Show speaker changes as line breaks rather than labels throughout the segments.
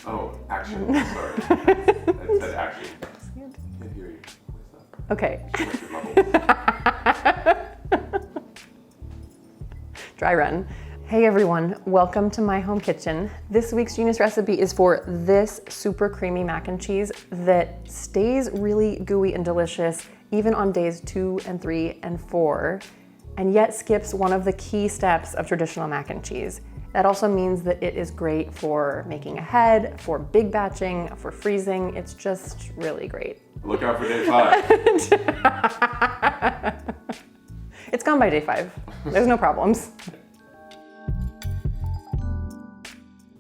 Oh, action. Sorry. I said action. Can't hear you.
Okay.
Too much level.
Dry run. Hey everyone, welcome to my home kitchen. This week's Genius recipe is for this super creamy mac and cheese that stays really gooey and delicious even on days 2 and 3 and 4, and yet skips one of the key steps of traditional mac and cheese. That also means that it is great for making ahead, for big batching, for freezing. It's just really great.
Look out for day 5.
It's gone by day 5. There's no problems.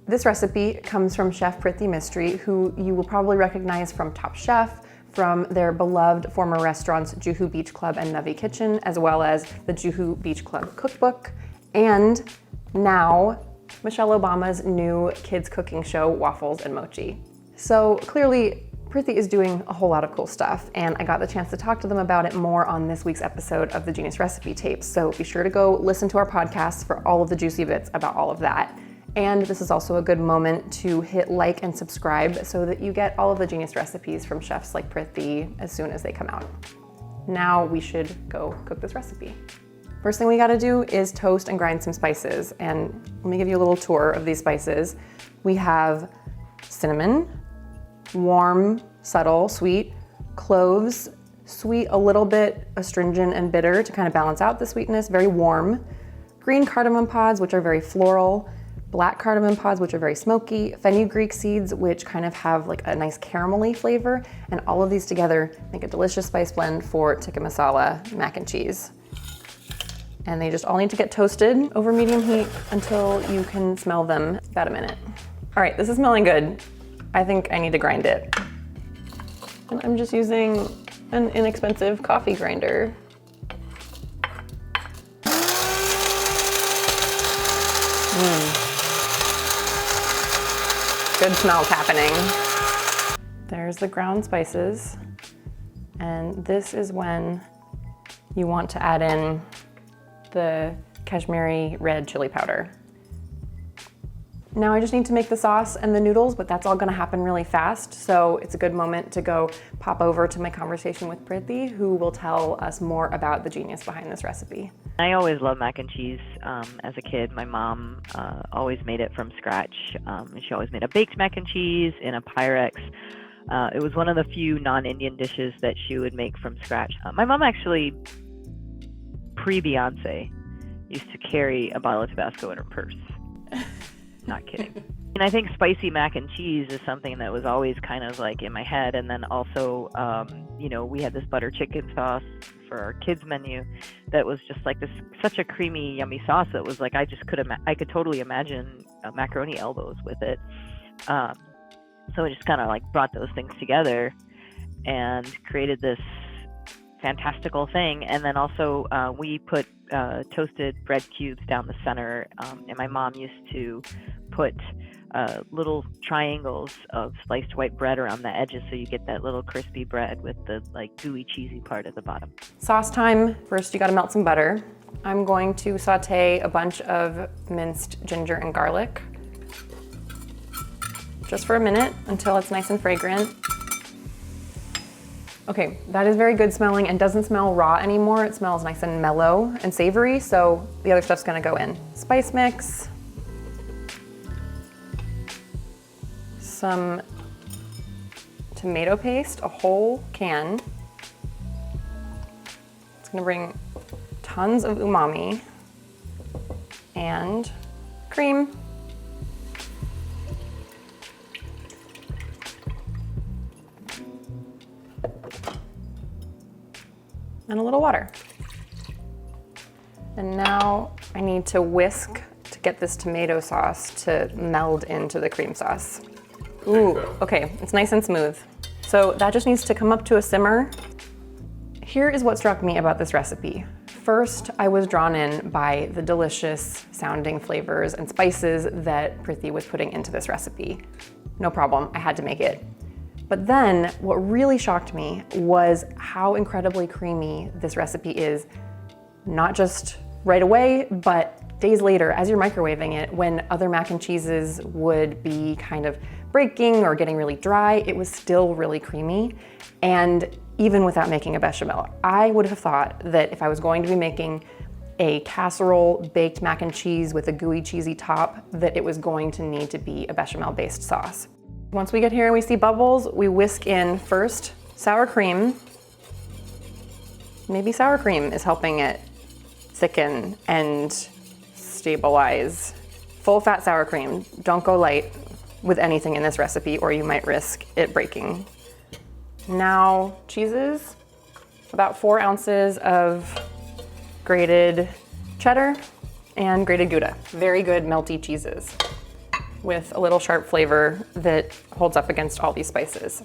This recipe comes from Chef Prithvi Mistry, who you will probably recognize from Top Chef, from their beloved former restaurants Juhu Beach Club and Navi Kitchen, as well as the Juhu Beach Club cookbook, and now Michelle Obama's new kids cooking show, Waffles and Mochi. So clearly, Prithvi is doing a whole lot of cool stuff, and I got the chance to talk to them about it more on this week's episode of the Genius Recipe Tapes. So be sure to go listen to our podcast for all of the juicy bits about all of that. And this is also a good moment to hit like and subscribe so that you get all of the Genius recipes from chefs like Prithvi as soon as they come out. Now we should go cook this recipe. First thing we gotta do is toast and grind some spices. And let me give you a little tour of these spices. We have cinnamon, warm, subtle, sweet, cloves, sweet, a little bit astringent and bitter to kind of balance out the sweetness, very warm, green cardamom pods, which are very floral, black cardamom pods, which are very smoky, fenugreek seeds, which kind of have like a nice caramelly flavor, and all of these together make a delicious spice blend for Tikka Masala mac and cheese. And they just all need to get toasted over medium heat until you can smell them about a minute. All right, this is smelling good. I think I need to grind it. And I'm just using an inexpensive coffee grinder. Good smells happening. There's the ground spices. And this is when you want to add in the Kashmiri red chili powder. Now I just need to make the sauce and the noodles, but that's all gonna happen really fast. So it's a good moment to go pop over to my conversation with Prithvi, who will tell us more about the genius behind this recipe.
I always loved mac and cheese as a kid. My mom always made it from scratch. And she always made a baked mac and cheese in a Pyrex. It was one of the few non-Indian dishes that she would make from scratch. My mom actually, pre-Beyonce, used to carry a bottle of Tabasco in her purse. Not kidding. And I think spicy mac and cheese is something that was always kind of like in my head. And then also, we had this butter chicken sauce for our kids menu that was just like this, such a creamy, yummy sauce that was like, I could totally imagine macaroni elbows with it. So it just kind of like brought those things together and created this fantastical thing. And then also we put toasted bread cubes down the center, and my mom used to put little triangles of sliced white bread around the edges so you get that little crispy bread with the like gooey cheesy part at the bottom.
Sauce time. First you gotta melt some butter. I'm going to saute a bunch of minced ginger and garlic just for a minute until it's nice and fragrant. Okay, that is very good smelling and doesn't smell raw anymore. It smells nice and mellow and savory, so the other stuff's gonna go in. Spice mix, some tomato paste, a whole can. It's gonna bring tons of umami, and cream. And a little water. And now I need to whisk to get this tomato sauce to meld into the cream sauce. Ooh, okay, it's nice and smooth. So that just needs to come up to a simmer. Here is what struck me about this recipe. First, I was drawn in by the delicious sounding flavors and spices that Prithvi was putting into this recipe. No problem, I had to make it. But then what really shocked me was how incredibly creamy this recipe is, not just right away, but days later as you're microwaving it, when other mac and cheeses would be kind of breaking or getting really dry. It was still really creamy. And even without making a bechamel, I would have thought that if I was going to be making a casserole baked mac and cheese with a gooey cheesy top, that it was going to need to be a bechamel based sauce. Once we get here and we see bubbles, we whisk in first sour cream. Maybe sour cream is helping it thicken and stabilize. Full fat sour cream. Don't go light with anything in this recipe or you might risk it breaking. Now cheeses, about 4 ounces of grated cheddar and grated gouda. Very good melty cheeses with a little sharp flavor that holds up against all these spices.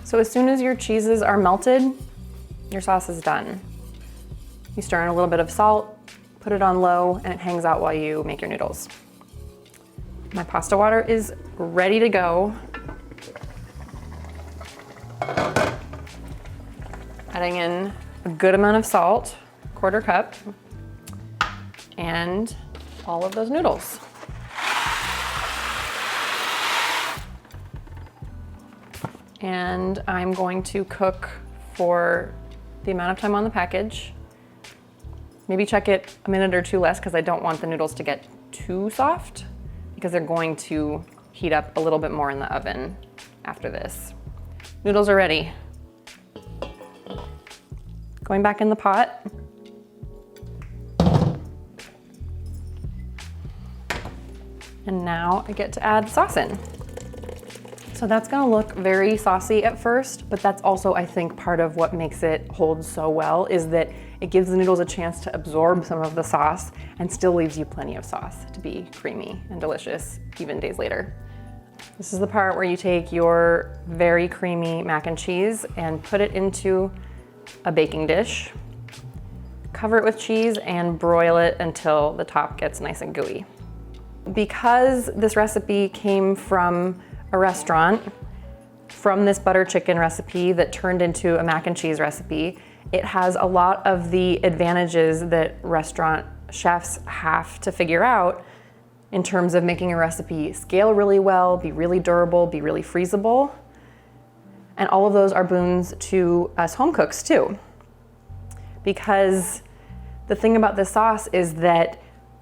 So as soon as your cheeses are melted, your sauce is done. You stir in a little bit of salt, put it on low, and it hangs out while you make your noodles. My pasta water is ready to go. Adding in a good amount of salt, 1/4 cup, and all of those noodles. And I'm going to cook for the amount of time on the package. Maybe check it a minute or two less because I don't want the noodles to get too soft because they're going to heat up a little bit more in the oven after this. Noodles are ready. Going back in the pot. And now I get to add sauce in. So that's gonna look very saucy at first, but that's also, I think, part of what makes it hold so well is that it gives the noodles a chance to absorb some of the sauce and still leaves you plenty of sauce to be creamy and delicious even days later. This is the part where you take your very creamy mac and cheese and put it into a baking dish, cover it with cheese and broil it until the top gets nice and gooey. Because this recipe came from a restaurant, from this butter chicken recipe that turned into a mac and cheese recipe, it has a lot of the advantages that restaurant chefs have to figure out in terms of making a recipe scale really well, be really durable, be really freezable. And all of those are boons to us home cooks too. Because the thing about this sauce is that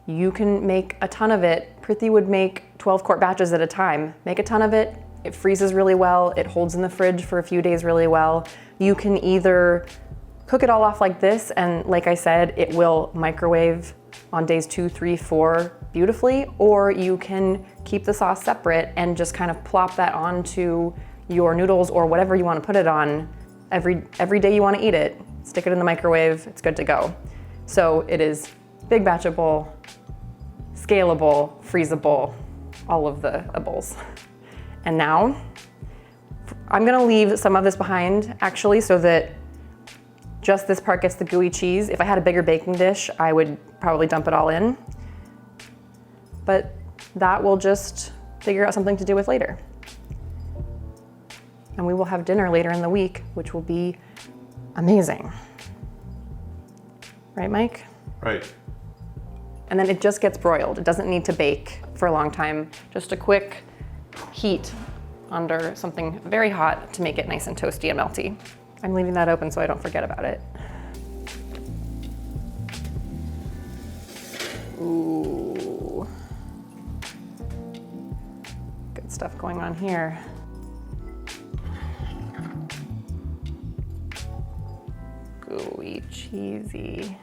you can make a ton of it. Priti would make 12-quart batches at a time. Make a ton of it, it freezes really well, it holds in the fridge for a few days really well. You can either cook it all off like this, and like I said, it will microwave on days 2, 3, 4 beautifully, or you can keep the sauce separate and just kind of plop that onto your noodles or whatever you want to put it on every day you want to eat it. Stick it in the microwave, it's good to go. So it is big batchable, scalable, freezable, all of the ables. And now I'm gonna leave some of this behind actually so that just this part gets the gooey cheese. If I had a bigger baking dish, I would probably dump it all in. But that we'll just figure out something to do with later. And we will have dinner later in the week, which will be amazing. Right, Mike?
Right.
And then it just gets broiled. It doesn't need to bake for a long time. Just a quick heat under something very hot to make it nice and toasty and melty. I'm leaving that open so I don't forget about it. Ooh. Good stuff going on here. Gooey, cheesy.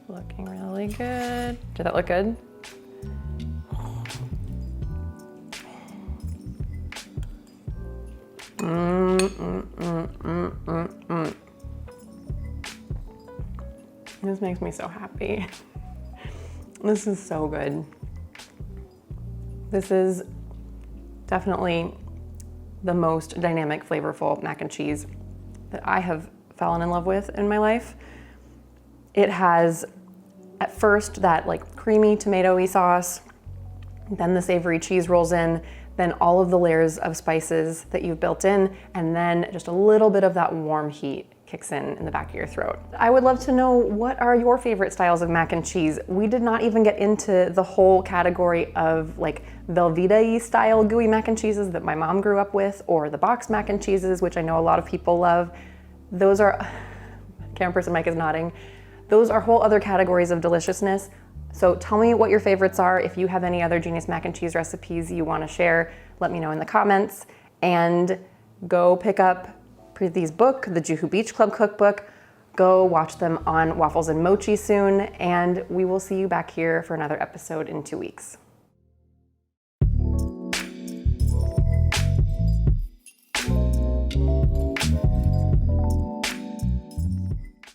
Looking really good. Did that look good? This makes me so happy. This is so good. This is definitely the most dynamic, flavorful mac and cheese that I have fallen in love with in my life. It has, at first, that like creamy tomatoey sauce, then the savory cheese rolls in, then all of the layers of spices that you've built in, and then just a little bit of that warm heat kicks in the back of your throat. I would love to know, what are your favorite styles of mac and cheese? We did not even get into the whole category of like Velveeta-y style gooey mac and cheeses that my mom grew up with, or the boxed mac and cheeses, which I know a lot of people love. Those are, camera person Mike is nodding. Those are whole other categories of deliciousness. So tell me what your favorites are. If you have any other genius mac and cheese recipes you want to share, let me know in the comments. And go pick up Preeti's book, the Juhu Beach Club Cookbook. Go watch them on Waffles and Mochi soon, and we will see you back here for another episode in 2 weeks.